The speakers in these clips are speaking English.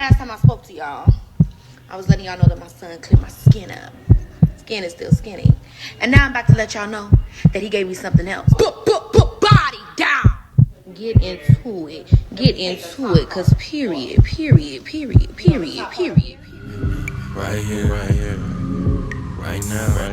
Last time I spoke to y'all, I was letting y'all know that my son cleared my skin up. Skin is still skinny. And now I'm about to let y'all know that he gave me something else. Body down. Get into it. Get into it. Cause period. Right here. Right now.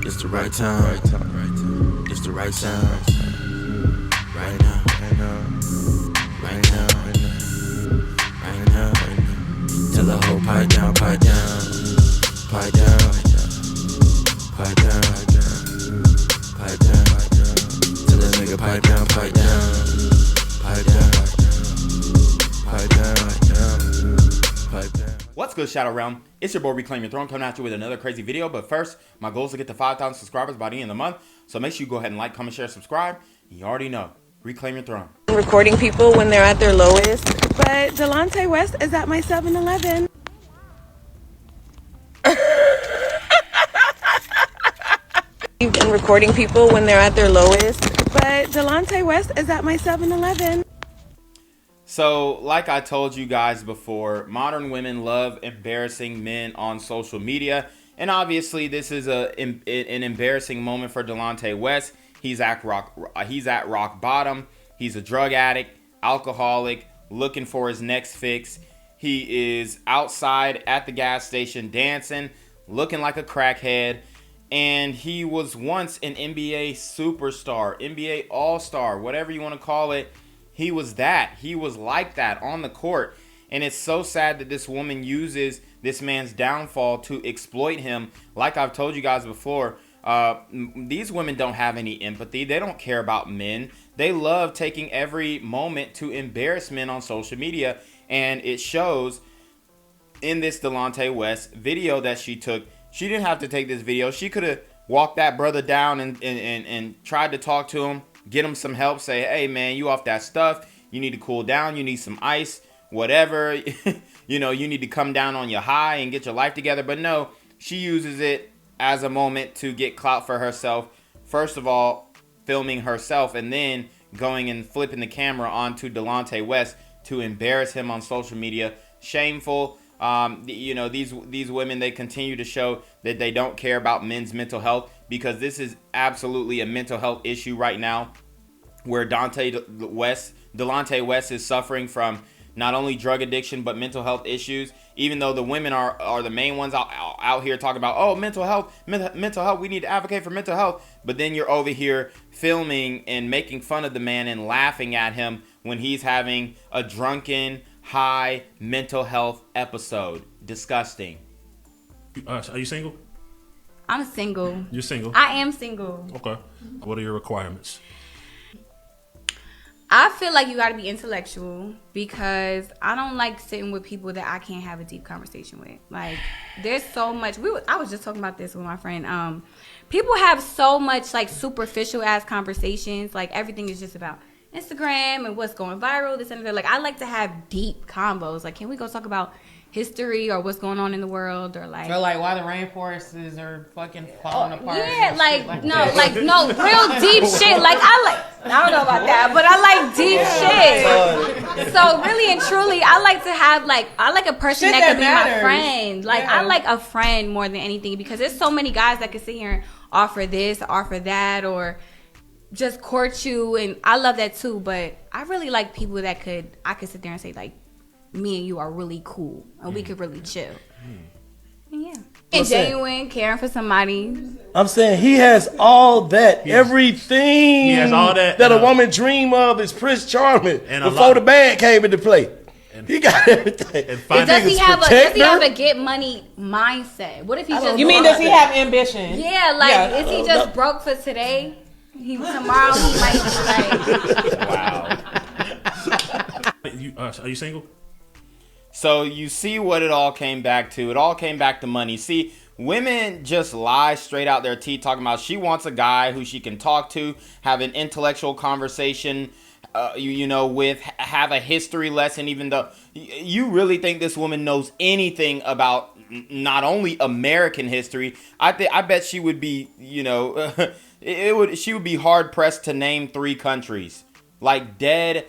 It's the right time. It's the right sound. Right now. Tell the whole pipe down. Tell that nigga pipe down. What's good, Shadow Realm? It's your boy Reclaim Your Throne coming at you with another crazy video. But first, my goal is to get to 5,000 subscribers by the end of the month. So make sure you go ahead and like, comment, share, subscribe. You already know. Reclaim your throne. Recording people when they're at their lowest, but Delonte West is at my 7-Eleven. And recording people when they're at their lowest, but Delonte West is at my 7-Eleven. So, like I told you guys before, modern women love embarrassing men on social media. And obviously, this is an embarrassing moment for Delonte West. He's at rock bottom. He's a drug addict, alcoholic, looking for his next fix. He is outside at the gas station dancing, looking like a crackhead. And he was once an NBA superstar, NBA all-star, whatever you want to call it. He was that. He was like that on the court. And it's so sad that this woman uses this man's downfall to exploit him. Like I've told you guys before, these women don't have any empathy. They don't care about men. They love taking every moment to embarrass men on social media. And it shows in this Delonte West video that she took. She didn't have to take this video. She could have walked that brother down and tried to talk to him, get him some help, say, hey, man, you off that stuff. You need to cool down. You need some ice, whatever. You know, you need to come down on your high and get your life together. But no, she uses it as a moment to get clout for herself. First of all, filming herself and then going and flipping the camera onto Delonte West to embarrass him on social media. Shameful. You know, these women, they continue to show that they don't care about men's mental health, because this is absolutely a mental health issue right now, where Delonte West is suffering from not only drug addiction but mental health issues. Even though the women are the main ones out here talking about, oh, mental health, we need to advocate for mental health. But then you're over here filming and making fun of the man and laughing at him when he's having a drunken, high mental health episode. Disgusting. Are you single? I'm single. You're single? I am single. Okay. What are your requirements? I feel like you got to be intellectual, because I don't like sitting with people that I can't have a deep conversation with. Like, there's so much. I was just talking about this with my friend. People have so much like superficial ass conversations. Like, everything is just about Instagram and what's going viral, this and that. Like, I like to have deep combos. Like, can we go talk about history or what's going on in the world, or like why the rainforests are fucking falling apart? Yeah, like no, real deep shit. Like, I don't know about that, but I like deep shit. So really and truly, I like to have I like a person that could be my friend. Like, yeah. I like a friend more than anything, because there's so many guys that can sit here and offer this, offer that, or just court you, and I love that too. But I really like people that I could sit there and say, like, me and you are really cool and we could really chill. Yeah. And genuine, caring for somebody. I'm saying he has all that. Everything he has all that a woman dream of is Prince Charming before the band came into play. He got everything. Does he have a get money mindset? What if he just... You mean, does he have ambition? Yeah, is he just broke for today? Tomorrow he might be like... Wow. Are you single? So you see what it all came back to. It all came back to money. See, women just lie straight out their teeth talking about she wants a guy who she can talk to, have an intellectual conversation, with, have a history lesson, even though you really think this woman knows anything about not only American history. I bet she would be, she would be hard pressed to name 3 countries. Like, dead,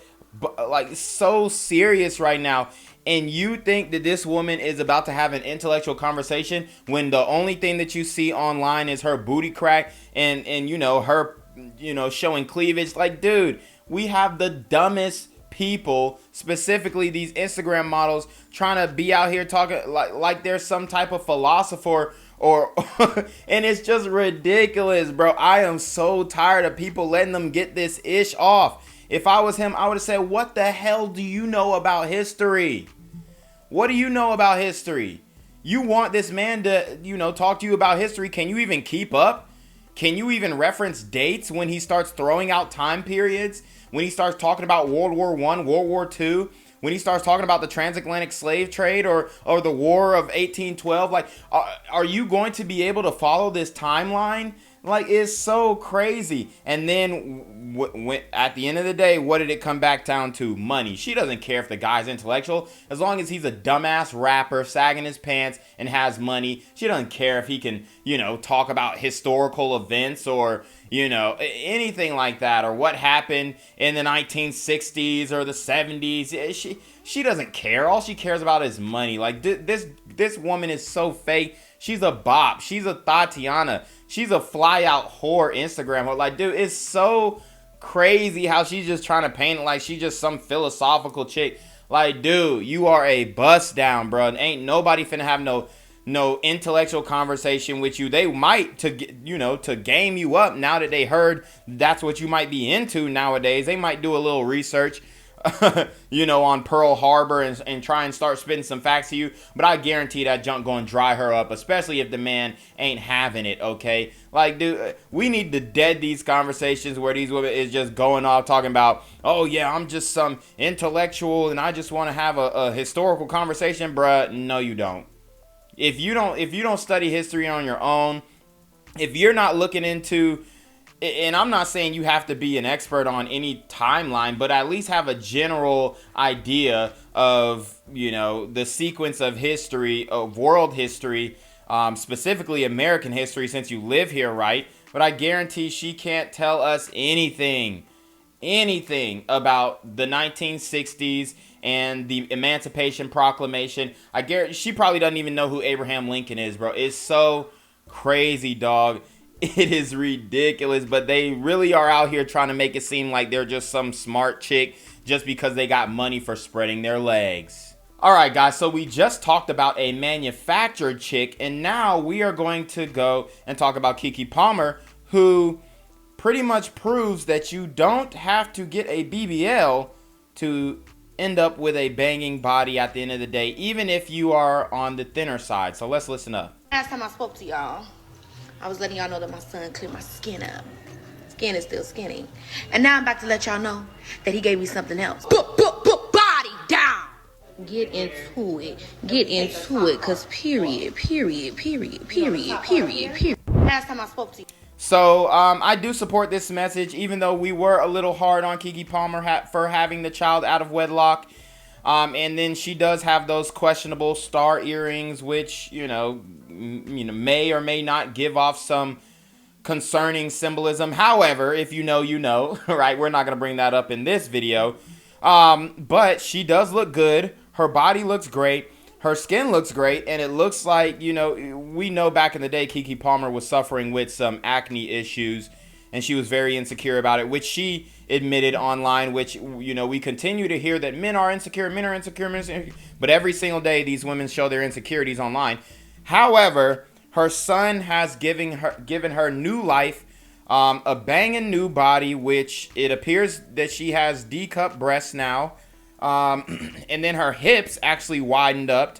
like, so serious right now. and you think that this woman is about to have an intellectual conversation when the only thing that you see online is her booty crack and her showing cleavage. Like, dude, we have the dumbest people, specifically these Instagram models, trying to be out here talking like there's some type of philosopher or and it's just ridiculous, bro. I am so tired of people letting them get this ish off. If I was him, I would have said, what the hell do you know about history? What do you know about history? You want this man to, talk to you about history. Can you even keep up? Can you even reference dates when he starts throwing out time periods? When he starts talking about World War I, World War II? When he starts talking about the transatlantic slave trade or the War of 1812? Like, are you going to be able to follow this timeline? Like, it's so crazy. And then when at the end of the day, what did it come back down to? Money. She doesn't care if the guy's intellectual. As long as he's a dumbass rapper sagging his pants and has money, she doesn't care if he can, talk about historical events or, anything like that, or what happened in the 1960s or the 70s. She doesn't care. All she cares about is money. Like, this woman is so fake. She's a bop. She's a Tatiana. She's a fly out whore Instagram whore. Like, dude, it's so crazy how she's just trying to paint it like she's just some philosophical chick. Like, dude, you are a bust down, bro. And ain't nobody finna have no intellectual conversation with you. They might to game you up now that they heard that's what you might be into nowadays. They might do a little research on Pearl Harbor and try and start spitting some facts to you. But I guarantee that junk going to dry her up, especially if the man ain't having it, okay? Like, dude, we need to dead these conversations where these women is just going off talking about, oh, yeah, I'm just some intellectual and I just want to have a historical conversation. Bruh, no, you don't. If you don't study history on your own, if you're not looking into, and I'm not saying you have to be an expert on any timeline, but at least have a general idea of, the sequence of history, of world history, specifically American history, since you live here, right? But I guarantee she can't tell us anything about the 1960s and the Emancipation Proclamation. I guarantee she probably doesn't even know who Abraham Lincoln is, bro. It's so crazy, dog. It is ridiculous, but they really are out here trying to make it seem like they're just some smart chick just because they got money for spreading their legs. All right, guys, so we just talked about a manufactured chick, and now we are going to go and talk about KeKe Palmer, who pretty much proves that you don't have to get a BBL to end up with a banging body at the end of the day, even if you are on the thinner side. So let's listen up. Last time I spoke to y'all, I was letting y'all know that my son cleared my skin up. Skin is still skinny. And now I'm about to let y'all know that he gave me something else. Body down. Get into it. Get into it. Because period. Last time I spoke to you. So I do support this message, even though we were a little hard on KeKe Palmer for having the child out of wedlock. And then she does have those questionable star earrings, which, may or may not give off some concerning symbolism. However, if you know, you know, right? We're not going to bring that up in this video. But she does look good. Her body looks great. Her skin looks great. And it looks like, we know back in the day, KeKe Palmer was suffering with some acne issues. And she was very insecure about it, which she admitted online, which, we continue to hear that men are insecure. But every single day, these women show their insecurities online. However, her son has given her new life, a banging new body, which it appears that she has D-cup breasts now. And then her hips actually widened up.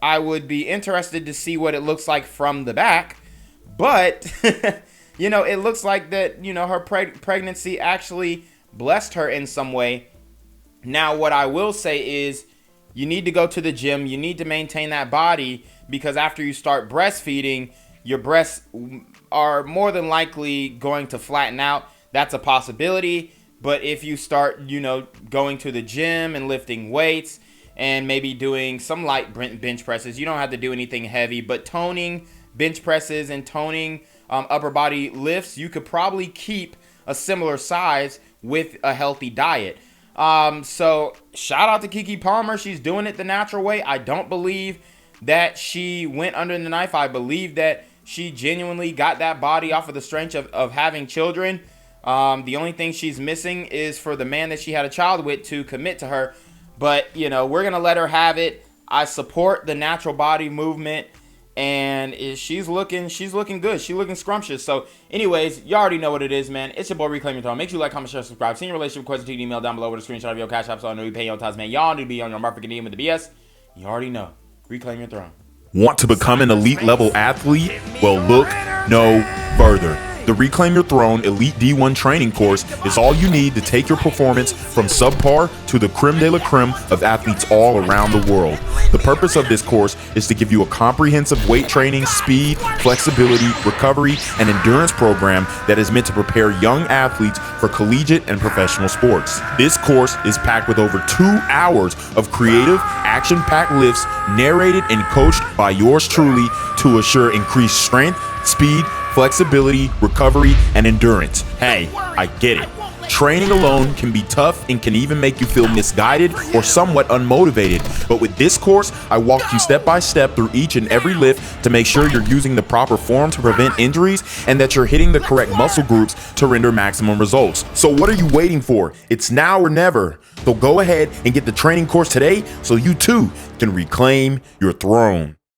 I would be interested to see what it looks like from the back. But... it looks like that, her pregnancy actually blessed her in some way. Now, what I will say is you need to go to the gym. You need to maintain that body because after you start breastfeeding, your breasts are more than likely going to flatten out. That's a possibility. But if you start, going to the gym and lifting weights and maybe doing some light bench presses, you don't have to do anything heavy, but toning bench presses and toning upper body lifts, you could probably keep a similar size with a healthy diet. So shout out to KeKe Palmer. She's doing it the natural way. I don't believe that she went under the knife. I believe that she genuinely got that body off of the strength of having children. The only thing she's missing is for the man that she had a child with to commit to her. But, you know, we're going to let her have it. I support the natural body movement. And she's looking good. She's looking scrumptious. So, anyways, you already know what it is, man. It's your boy Reclaim Your Throne. Make sure you like, comment, share, subscribe. Send your relationship questions to the email down below with a screenshot of your cash app. So I know you pay your ties, man. Y'all need to be on your motherfucking DM with the BS. You already know. Reclaim your throne. Want to become an elite level athlete? Well, look no further. The Reclaim Your Throne Elite D1 training course is all you need to take your performance from subpar to the creme de la creme of athletes all around the world. The purpose of this course is to give you a comprehensive weight training, speed, flexibility, recovery, and endurance program that is meant to prepare young athletes for collegiate and professional sports. This course is packed with over 2 hours of creative, action-packed lifts narrated and coached by yours truly to assure increased strength, speed, flexibility, recovery, and endurance. Hey, I get it. Training alone can be tough and can even make you feel misguided or somewhat unmotivated. But with this course, I walk you step by step through each and every lift to make sure you're using the proper form to prevent injuries and that you're hitting the correct muscle groups to render maximum results. So what are you waiting for? It's now or never. So go ahead and get the training course today so you too can reclaim your throne.